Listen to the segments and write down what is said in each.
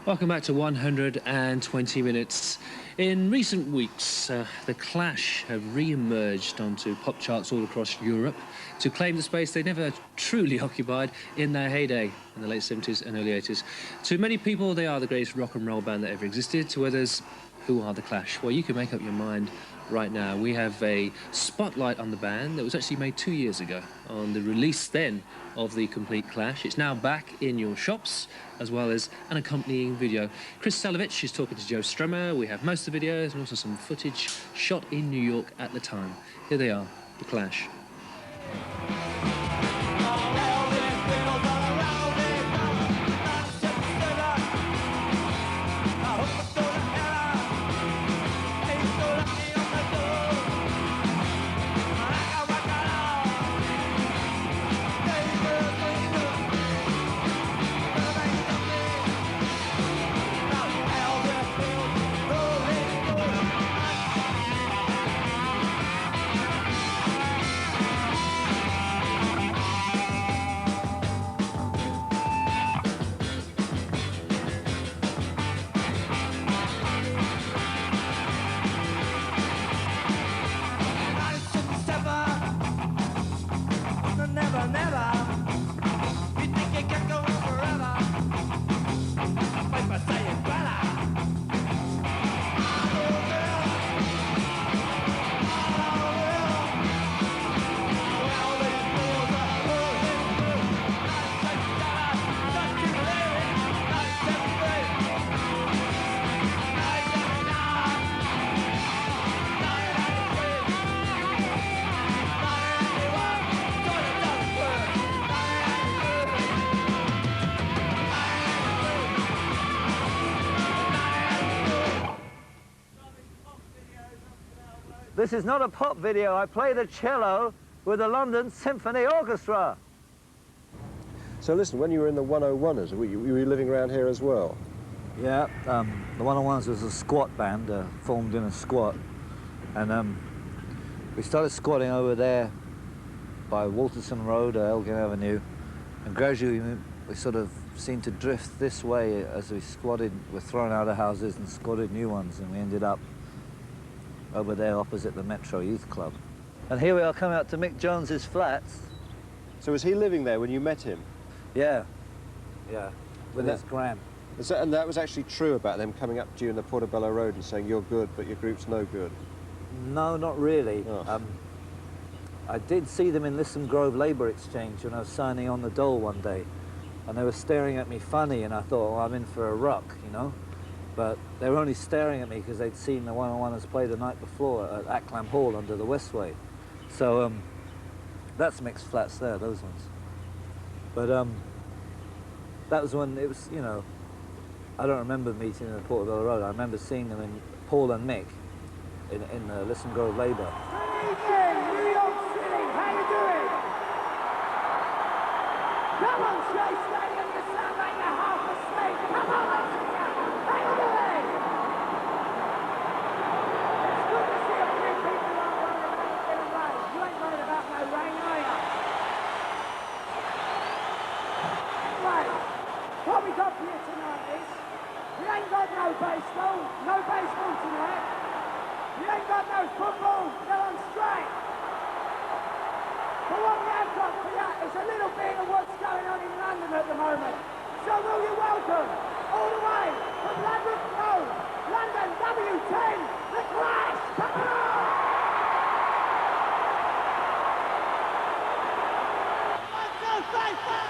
Welcome back to 120 Minutes. In recent weeks, The Clash have re-emerged onto pop charts all across Europe to claim the space they never truly occupied in their heyday in the late 70s and early 80s. To many people, they are the greatest rock and roll band that ever existed. To others, who are The Clash? Well, you can make up your mind right now. We have a spotlight on the band that was actually made 2 years ago on the release then of the complete Clash. It's now back in your shops, as well as an accompanying video. Chris Salovich is talking to Joe Strummer. We have most of the videos and also some footage shot in New York at the time. Here they are, The Clash. This is not a pop video. I play the cello with the London Symphony Orchestra. So listen, when you were in the 101ers, were you living around here as well? Yeah, the 101s was a squat band, formed in a squat. And we started squatting over there by Walterson Road, Elgin Avenue. And gradually we sort of seemed to drift this way as we squatted, were thrown out of houses and squatted new ones. And we ended up over there opposite the Metro Youth Club. And here we are coming out to Mick Jones's flats. So was he living there when you met him? Yeah, with his gram. And that was actually true about them coming up to you in the Portobello Road and saying, you're good, but your group's no good? No, not really. Oh. I did see them in Lisson Grove Labour Exchange when I was signing on the Dole one day. And they were staring at me funny, and I thought, well, I'm in for a rock, you know? But they were only staring at me because they'd seen the 101ers play the night before at Acklam Hall under the Westway. So that's Mick's flats there, those ones. But that was when it was, you know, I don't remember meeting them at Portobello Road. I remember seeing them in Paul and Mick in Lisson Grove Labour. Good evening, New York City. How you doing? Come on, Shea Stadium. You sound like you're half asleep. Come on, let's go. How you doing? It's good to see a few people who aren't worried about it getting rain. You ain't worried about no rain, are you? Right. What we got for you tonight is we ain't got no baseball. No baseball tonight. We ain't got no football. They're on strike. But what we have got for you is a little bit of what's going on in London at the moment. So will you welcome, all the way from London Road, London W10, The Clash. Come on! 1, 2, 3, 4!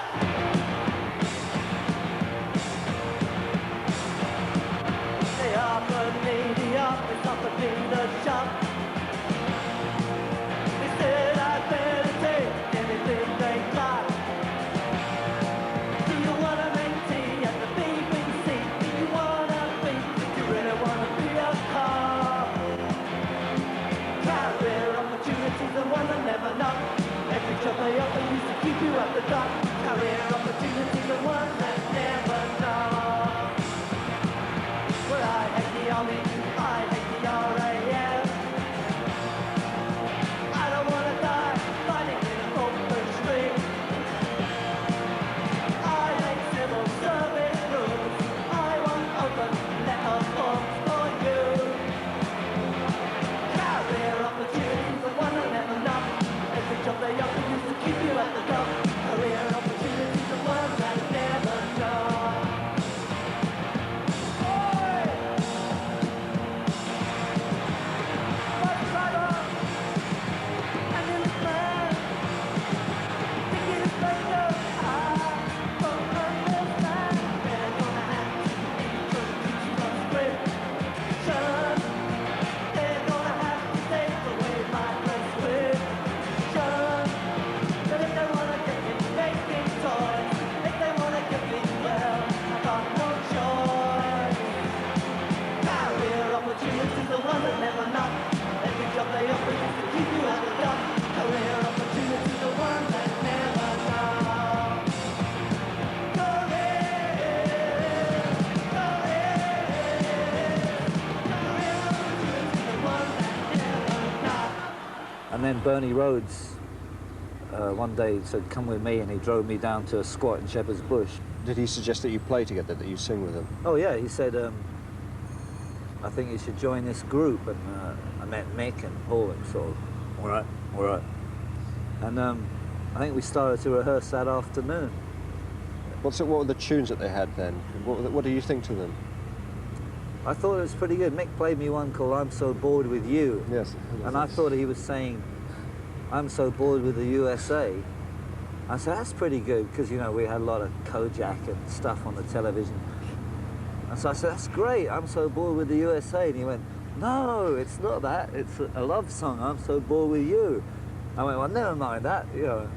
They offered me the office, offered me the shop. They said I'd better take anything they got. Do you wanna make tea at the BBC? Do you wanna be? Do you really wanna be a cop? Career opportunities, the ones I never know. Every job they offer used to keep you at the dock. Career opportunities, the ones that never know. Well, I hate the army, I hate the RAF. I don't wanna die fighting in an open street. I hate civil service rules. I want Bernie Rhodes one day said, come with me, and he drove me down to a squat in Shepherd's Bush. Did he suggest that you play together, that you sing with him? Oh yeah, he said, I think you should join this group, and I met Mick and Paul and sort of, all right. And I think we started to rehearse that afternoon. What were the tunes that they had then? What do you think to them? I thought it was pretty good. Mick played me one called I'm So Bored With You. Yes. And I thought he was saying, I'm so bored with the USA. I said, that's pretty good, because, you know, we had a lot of Kojak and stuff on the television. And so I said, that's great, I'm so bored with the USA. And he went, no, it's not that. It's a love song, I'm so bored with you. I went, well, never mind that, you know.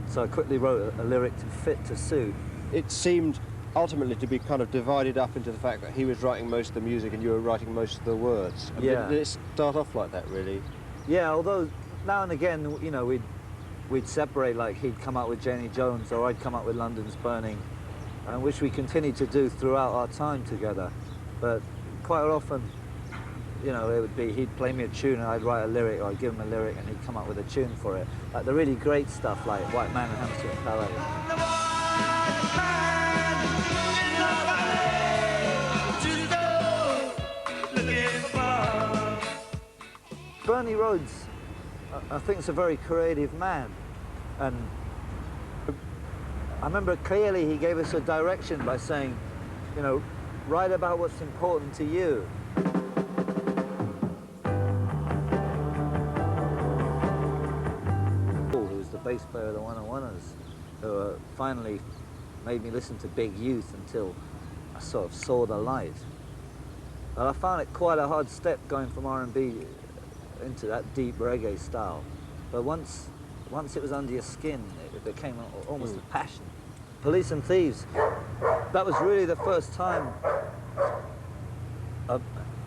So I quickly wrote a lyric to fit to suit. It seemed ultimately to be kind of divided up into the fact that he was writing most of the music and you were writing most of the words. Yeah. Did it start off like that, really? Yeah, although now and again, you know, we'd separate, like he'd come up with Jenny Jones or I'd come up with London's Burning, which we continued to do throughout our time together. But quite often, you know, it would be he'd play me a tune and I'd write a lyric, or I'd give him a lyric and he'd come up with a tune for it. Like the really great stuff like White Man and Hamster Ballet. Bernie Rhodes, I think, is a very creative man, and I remember clearly he gave us a direction by saying, you know, write about what's important to you. Paul, who was the bass player of the One-on-Oneers, who finally made me listen to Big Youth until I sort of saw the light. And I found it quite a hard step going from R&B into that deep reggae style. But once it was under your skin, it became almost a passion. Police and Thieves, that was really the first time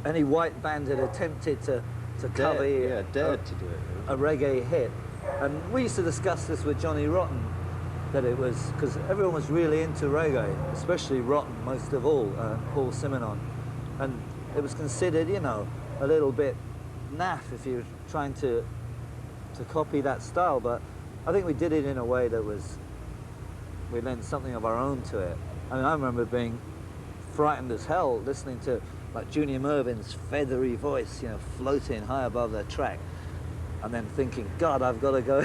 any white band had attempted to cover dared to do it. a reggae hit. And we used to discuss this with Johnny Rotten, that it was, because everyone was really into reggae, especially Rotten most of all, Paul Simonon. And it was considered, you know, a little bit naff if you were trying to copy that style, but I think we did it in a way that was, we lent something of our own to it. I mean, I remember being frightened as hell listening to like Junior Mervin's feathery voice, you know, floating high above the track, and then thinking, God, I've got to go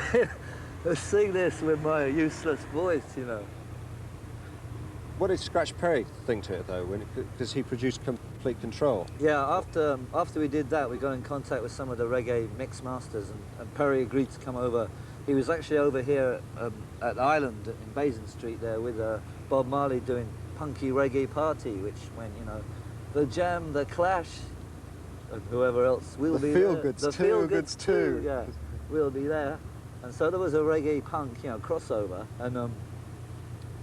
and sing this with my useless voice, you know. What did Scratch Perry think to it, though, because he produced Complete Control? Yeah, after we did that, we got in contact with some of the reggae mix masters, and Perry agreed to come over. He was actually over here at Island in Basing Street there with Bob Marley doing Punky Reggae Party, which when, you know, the Jam, the Clash, and whoever else will be there. The Feel Goods too. Yeah, we'll be there. And so there was a reggae punk, you know, crossover, and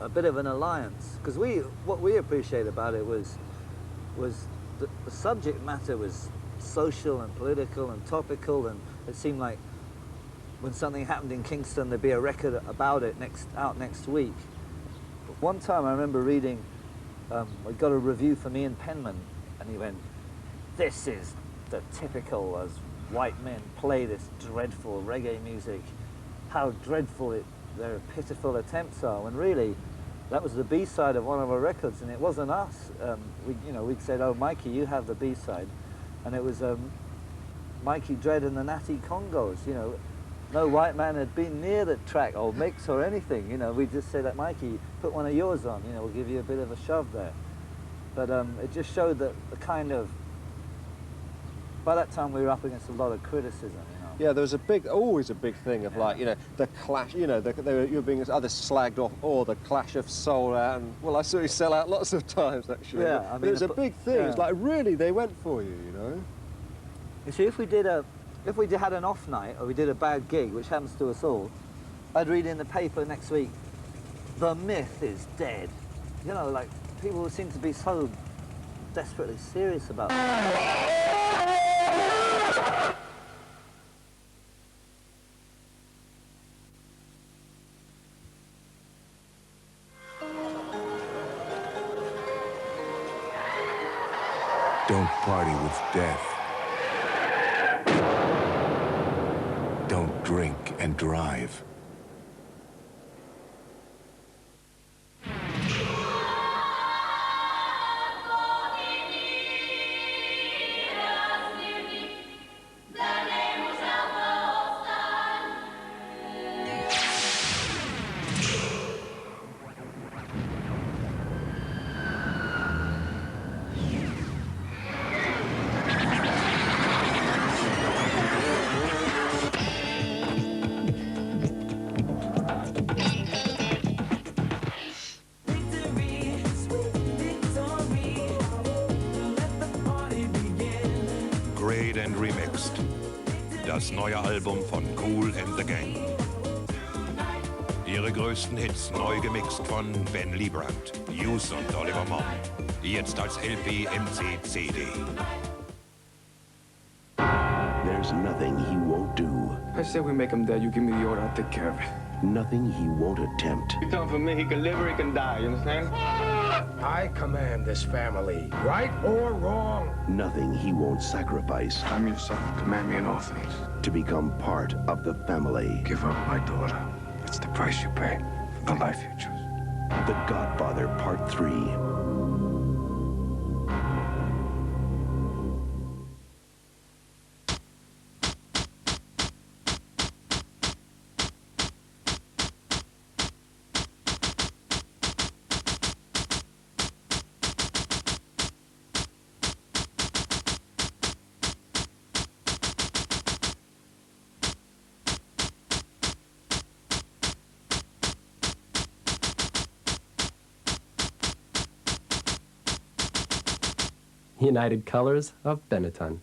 a bit of an alliance, because what we appreciated about it was the subject matter was social and political and topical, and it seemed like when something happened in Kingston there'd be a record about it out next week. But one time I remember reading, we got a review from Ian Penman, and he went, this is the typical as white men play this dreadful reggae music, how dreadful their pitiful attempts are, when really that was the B-side of one of our records, and it wasn't us. We'd said, oh, Mikey, you have the B-side. And it was Mikey Dread and the Natty Congos, you know. No white man had been near the track, or mix or anything, you know. We just said, that Mikey, put one of yours on, you know, we'll give you a bit of a shove there. But it just showed that the kind of, by that time we were up against a lot of criticism, you know. Yeah, there was always a big thing of like, you know, the clash, you know, you were being either slagged off or the Clash of sold out, and well, I saw you sell out lots of times actually. Yeah, I but mean, it was a big thing. yeah. It's like really they went for you, you know. You see, if we had an off night or we did a bad gig, which happens to us all, I'd read in the paper next week, the myth is dead. You know, like people seem to be so desperately serious about it. Don't party with death. Don't drink, and drive. Victory, sweet victory. Let the party begin. Great and Remixed. Das neue Album von Kool and the Gang. Ihre größten Hits neu gemixt von Ben Liebrand, Hughes und Oliver Mom. Jetzt als LP, MC, CD. There's nothing he won't do. I said we make him dead. You give me the order, I'll take care of it. Nothing he won't attempt. You tell him for me, he can live or he can die, you understand? I command this family, right or wrong. Nothing he won't sacrifice I'm your son. Command me in all things. to become part of the family. Give up my daughter. It's the price you pay for the life you choose. The Godfather Part 3. United Colors of Benetton.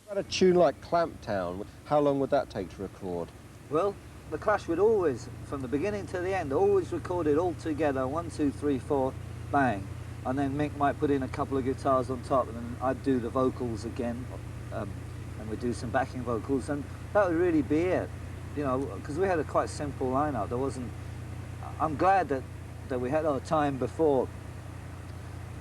At a tune like Clamptown, how long would that take to record? Well, the Clash would always, from the beginning to the end, always record it all together, 1, 2, 3, 4, bang. And then Mick might put in a couple of guitars on top, and then I'd do the vocals again, and we'd do some backing vocals, and that would really be it. You know, because we had a quite simple lineup. There wasn't. I'm glad that we had our time before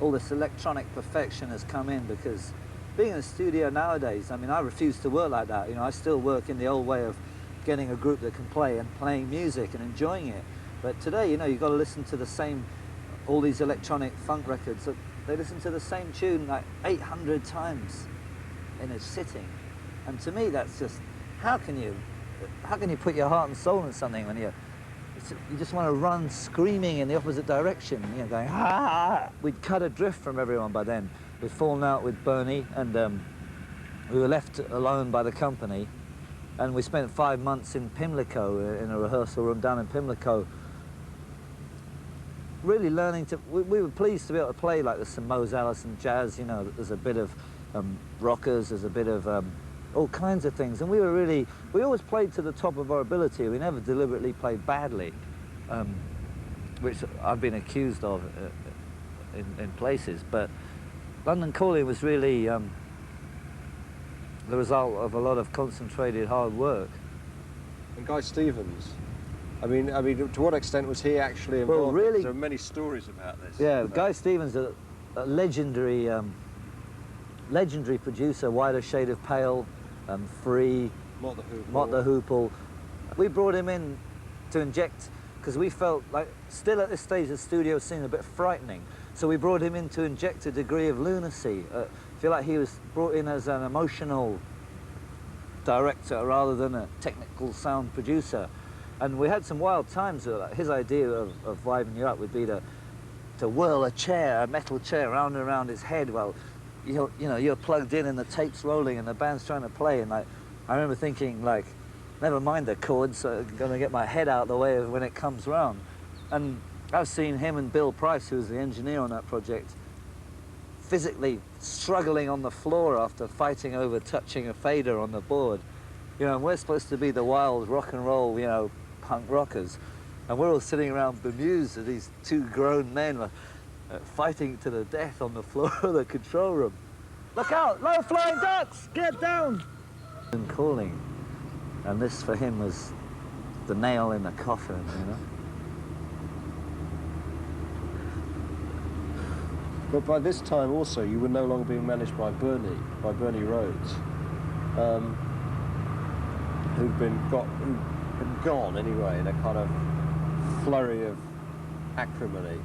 all this electronic perfection has come in, because being in the studio nowadays, I mean, I refuse to work like that. You know, I still work in the old way of getting a group that can play and playing music and enjoying it. But today, you know, you've got to listen to the same, all these electronic funk records, they listen to the same tune like 800 times in a sitting. And to me, that's just, how can you put your heart and soul in something when you just want to run screaming in the opposite direction, you know, going, ah! We'd cut adrift from everyone by then. We'd fallen out with Bernie, and we were left alone by the company. And we spent 5 months in Pimlico, in a rehearsal room down in Pimlico, really learning to, we were pleased to be able to play like the some Mose Allison jazz, you know, there's a bit of rockers, there's a bit of all kinds of things. And we always played to the top of our ability. We never deliberately played badly, which I've been accused of in places. But London Calling was really the result of a lot of concentrated hard work. And Guy Stevens, I mean, to what extent was he actually involved? Well, really, there are many stories about this. Yeah, Guy Stevens, a legendary, legendary producer. Wider Shade of Pale, Free, Mott the Hoople. Mott the Hoople. We brought him in to inject, because we felt like, still at this stage, the studio seemed a bit frightening. So we brought him in to inject a degree of lunacy. I feel like he was brought in as an emotional director rather than a technical sound producer. And we had some wild times. His idea of wiving you up would be to whirl a metal chair, round and around his head while you're plugged in and the tape's rolling and the band's trying to play. And I remember thinking, like, never mind the chords, I'm going to get my head out of the way when it comes round. And I've seen him and Bill Price, who was the engineer on that project, physically struggling on the floor after fighting over touching a fader on the board. You know, and we're supposed to be the wild rock and roll, you know, punk rockers. And we're all sitting around bemused at these two grown men fighting to the death on the floor of the control room. Look out! Low flying ducks! Get down! And calling. And this for him was the nail in the coffin, you know? But by this time also, you were no longer being managed by Bernie Rhodes, who'd gone anyway in a kind of flurry of acrimony.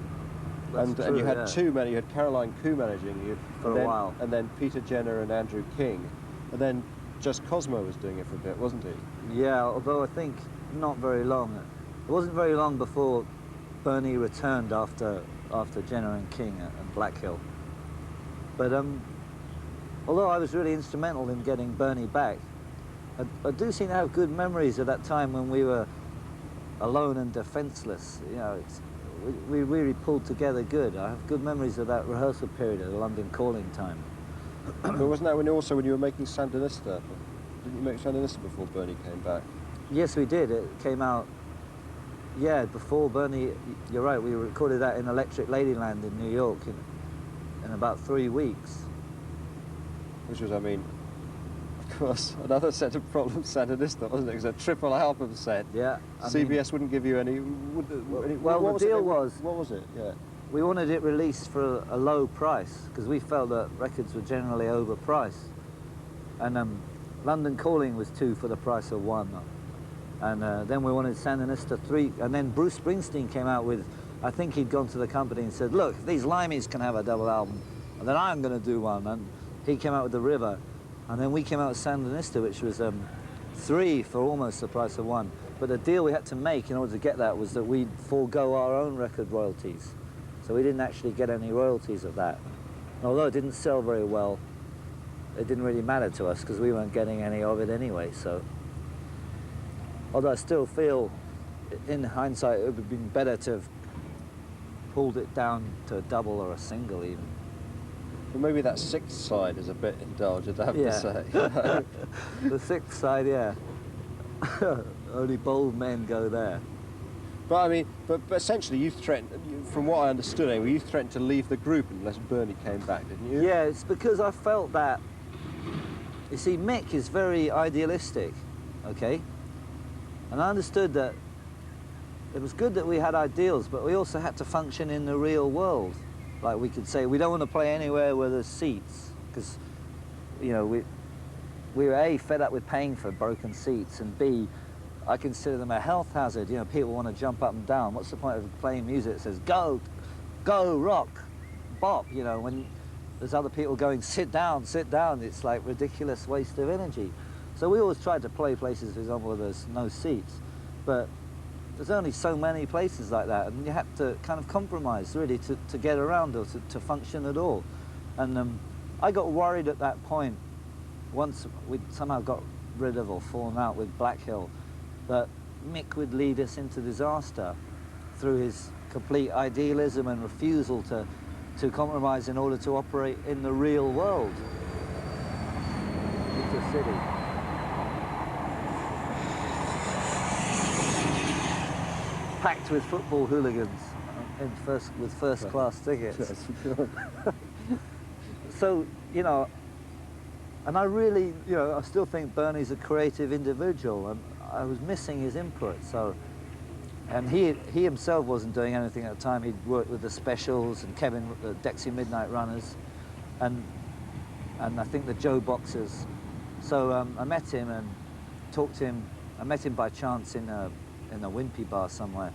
And you had two men. You had Caroline Koo managing you for a while, and then Peter Jenner and Andrew King, and then just Cosmo was doing it for a bit, wasn't he? Yeah, although I think not very long. It wasn't very long before Bernie returned after Jenner and King and Black Hill. But although I was really instrumental in getting Bernie back, I do seem to have good memories of that time when we were alone and defenseless. You know, we really pulled together good. I have good memories of that rehearsal period at the London Calling time. But wasn't that when you were making Sandinista? Didn't you make Sandinista before Bernie came back? Yes, we did. It came out, yeah, before Bernie. You're right, we recorded that in Electric Ladyland in New York in about 3 weeks. Which was, I mean, of course, another set of problems, Sandinista, wasn't it? It was a triple album set. Yeah. CBS wouldn't give you any... Well, the deal was... What was it? Yeah. We wanted it released for a low price, because we felt that records were generally overpriced. And London Calling was 2 for the price of 1. And then we wanted Sandinista 3, and then Bruce Springsteen came out with, I think he'd gone to the company and said, look, if these Limeys can have a double album, then I'm going to do one. And he came out with The River. And then we came out with Sandinista, which was 3 for almost the price of 1. But the deal we had to make in order to get that was that we'd forego our own record royalties. So we didn't actually get any royalties of that. And although it didn't sell very well, it didn't really matter to us because we weren't getting any of it anyway, so. Although I still feel, in hindsight, it would have been better to have pulled it down to a double or a single even. Well, maybe that 6th side is a bit indulgent, I have to say. The 6th side, yeah. Only bold men go there. But I mean, but essentially you threatened, from what I understood anyway, you threatened to leave the group unless Bernie came back, didn't you? Yeah, it's because I felt that, you see, Mick is very idealistic, okay? And I understood that it was good that we had ideals, but we also had to function in the real world. Like we could say, we don't want to play anywhere where there's seats, because, you know, we were A, fed up with paying for broken seats, and B, I consider them a health hazard. You know, people want to jump up and down. What's the point of playing music that says, go, go, rock, bop, you know, when there's other people going, sit down, it's like ridiculous waste of energy. So we always tried to play places, for example, where there's no seats, but there's only so many places like that, and you have to kind of compromise, really, to get around or to function at all. And I got worried at that point, once we somehow got rid of or fallen out with Black Hill, that Mick would lead us into disaster through his complete idealism and refusal to compromise in order to operate in the real world. Peter City. Packed with football hooligans with first-class tickets. So, you know, and I really, you know, I still think Bernie's a creative individual, and I was missing his input, so. And he himself wasn't doing anything at the time. He'd worked with the Specials and Kevin, the Dexy Midnight Runners, and I think the Joe Boxers. So I met him and talked to him. I met him by chance in a Wimpy bar somewhere,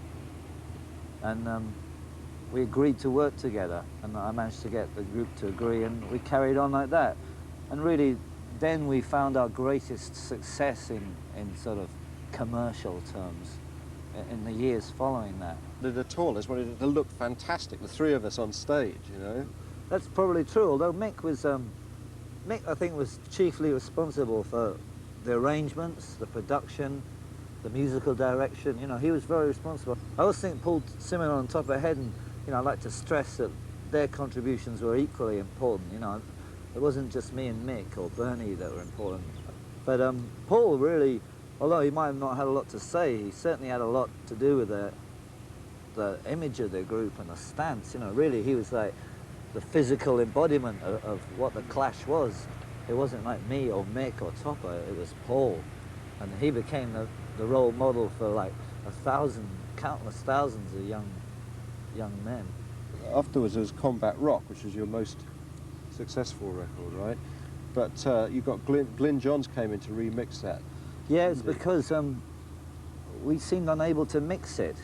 and we agreed to work together, and I managed to get the group to agree, and we carried on like that. And really, then we found our greatest success in sort of commercial terms in the years following that. The Tallers wanted it to look fantastic, the 3 of us on stage, you know? That's probably true, although Mick was, Mick I think was chiefly responsible for the arrangements, the production, the musical direction, you know, he was very responsible. I always think Paul Simon on top of the head, and, you know, I'd like to stress that their contributions were equally important, you know. It wasn't just me and Mick or Bernie that were important. But Paul really, although he might have not had a lot to say, he certainly had a lot to do with the image of the group and the stance, you know. Really, he was like, the physical embodiment of what the Clash was. It wasn't like me or Mick or Topper, it was Paul. And he became the role model for like countless thousands of young men. Afterwards there was Combat Rock, which was your most successful record, right? But you got Glyn Johns came in to remix that. Yeah, it's because we seemed unable to mix it.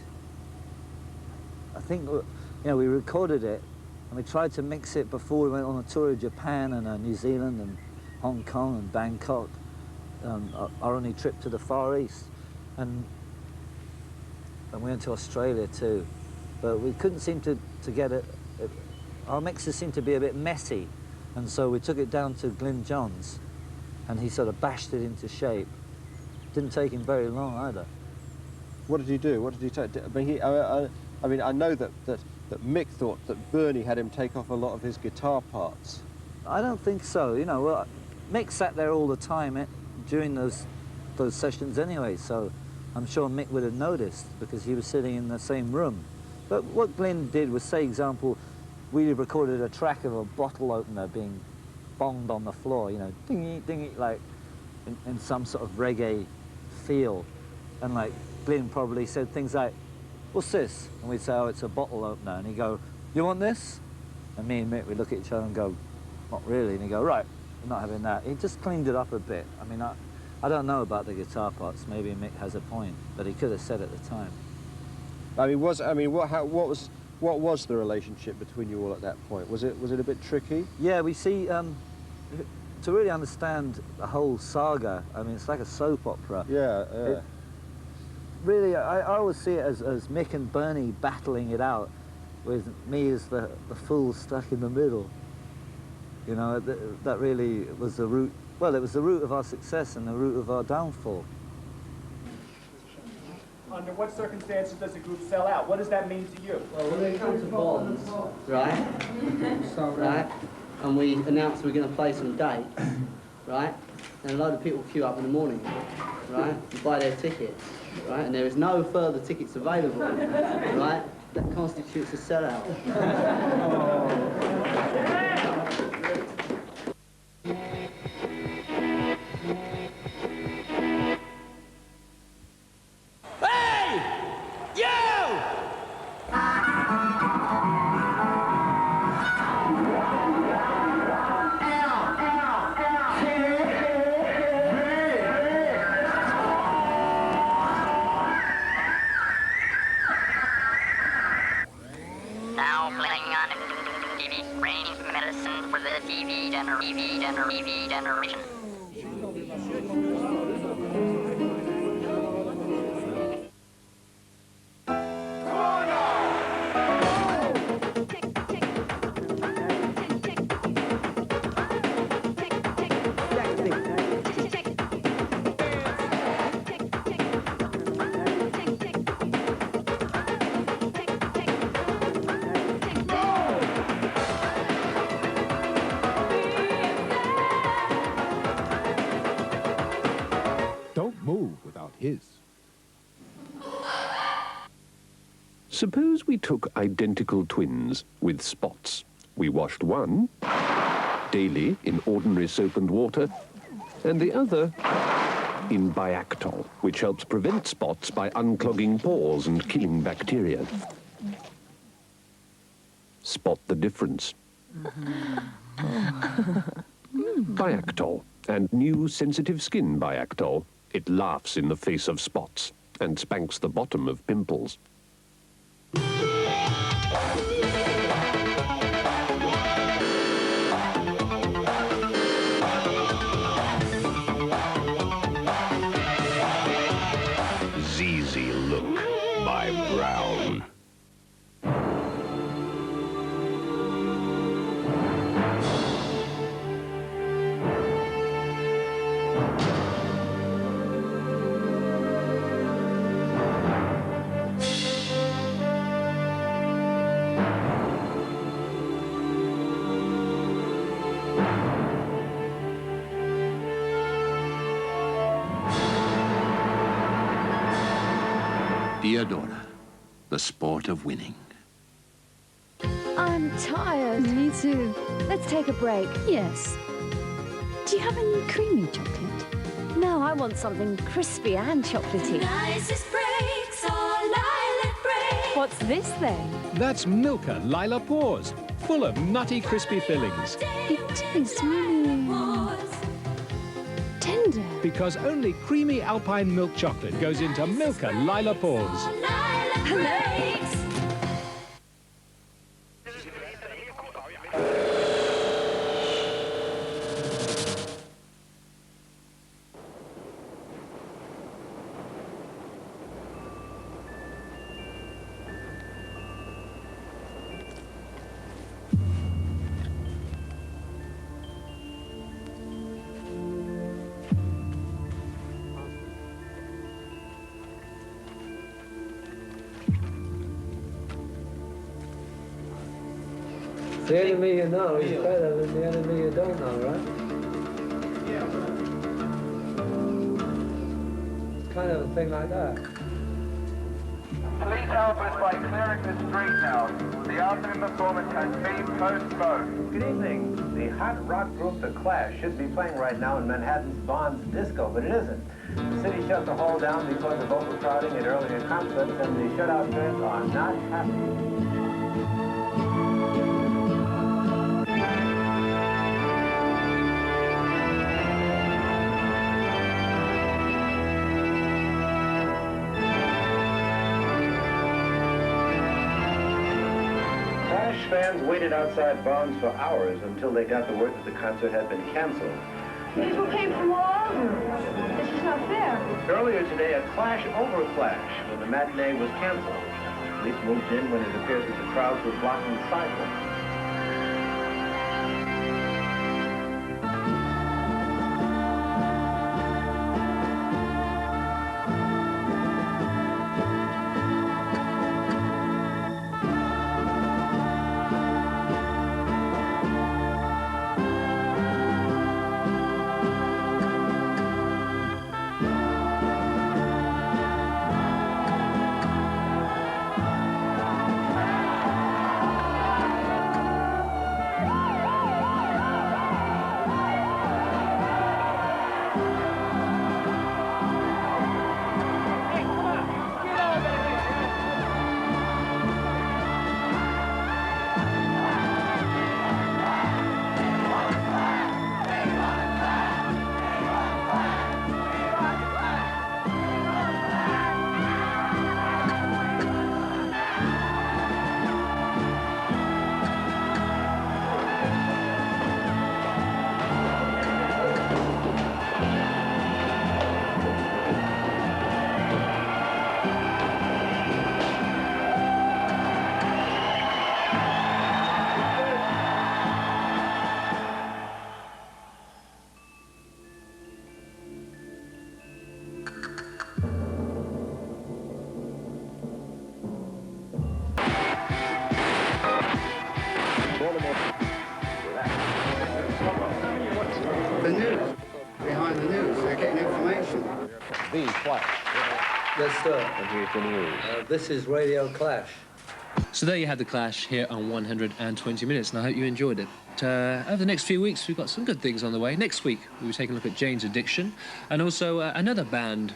I think, you know, we recorded it and we tried to mix it before we went on a tour of Japan and New Zealand and Hong Kong and Bangkok, our only trip to the Far East. And we went to Australia too. But we couldn't seem to get it. Our mixes seemed to be a bit messy. And so we took it down to Glyn Johns and he sort of bashed it into shape. Didn't take him very long either. What did he do? What did he take? I mean, I know that Mick thought that Bernie had him take off a lot of his guitar parts. I don't think so. You know, well, Mick sat there all the time during those sessions anyway, so I'm sure Mick would have noticed because he was sitting in the same room. But what Glyn did was, say, example, we recorded a track of a bottle opener being bonged on the floor, you know, dingy, dingy, like in some sort of reggae feel. And like Glyn probably said things like, "What's this?" And we'd say, "Oh, it's a bottle opener." And he'd go, "You want this?" And me and Mick would look at each other and go, "Not really." And he'd go, "Right, I'm not having that." He just cleaned it up a bit. I mean, I don't know about the guitar parts. Maybe Mick has a point, but he could have said at the time. What was the relationship between you all at that point? Was it a bit tricky? Yeah, we see, to really understand the whole saga, I mean, it's like a soap opera. Yeah. Really, I always see it as Mick and Bernie battling it out, with me as the fool stuck in the middle. You know, that really was the root, well, it was the root of our success and the root of our downfall. Under what circumstances does a group sell out? What does that mean to you? Well, when they come to Bonds, right, and we announce we're going to play some dates, right, and a load of people queue up in the morning, right, and buy their tickets, right, and there is no further tickets available, right, that constitutes a sellout. Generation. Suppose we took identical twins with spots. We washed one daily in ordinary soap and water, and the other in Biactol, which helps prevent spots by unclogging pores and killing bacteria. Spot the difference. Biactol and new sensitive skin Biactol. It laughs in the face of spots and spanks the bottom of pimples. ZZ Look by Brown. Diodora, the sport of winning. I'm tired. Me too. Let's take a break. Yes. Do you have any creamy chocolate? No, I want something crispy and chocolatey. Nicest breaks are lilac breaks. What's this then? That's Milka Lila Paws, full of nutty, crispy fillings. It tastes really tender. Because only creamy alpine milk chocolate goes into Milka Lila Paws. Breaks. The enemy you know is better than the enemy you don't know, right? It's kind of a thing like that. Please help us by clearing the street now. The afternoon performance has been postponed. Good evening. The hot rock group The Clash should be playing right now in Manhattan's Bonds Disco, but it isn't. The city shut the hall down because of overcrowding at earlier concerts, and the shutout fans are not happy. Fans waited outside Bonds for hours until they got the word that the concert had been canceled. People came from all over. This is not fair. Earlier today, a clash over a clash when the matinee was canceled. Police moved in when it appeared that the crowds were blocking the sidewalk. The news. Behind the news. They're getting information. The Clash. Yes, sir. And here's the news. This is Radio Clash. So there you had The Clash here on 120 Minutes, and I hope you enjoyed it. Over the next few weeks, we've got some good things on the way. Next week, we'll be taking a look at Jane's Addiction, and also another band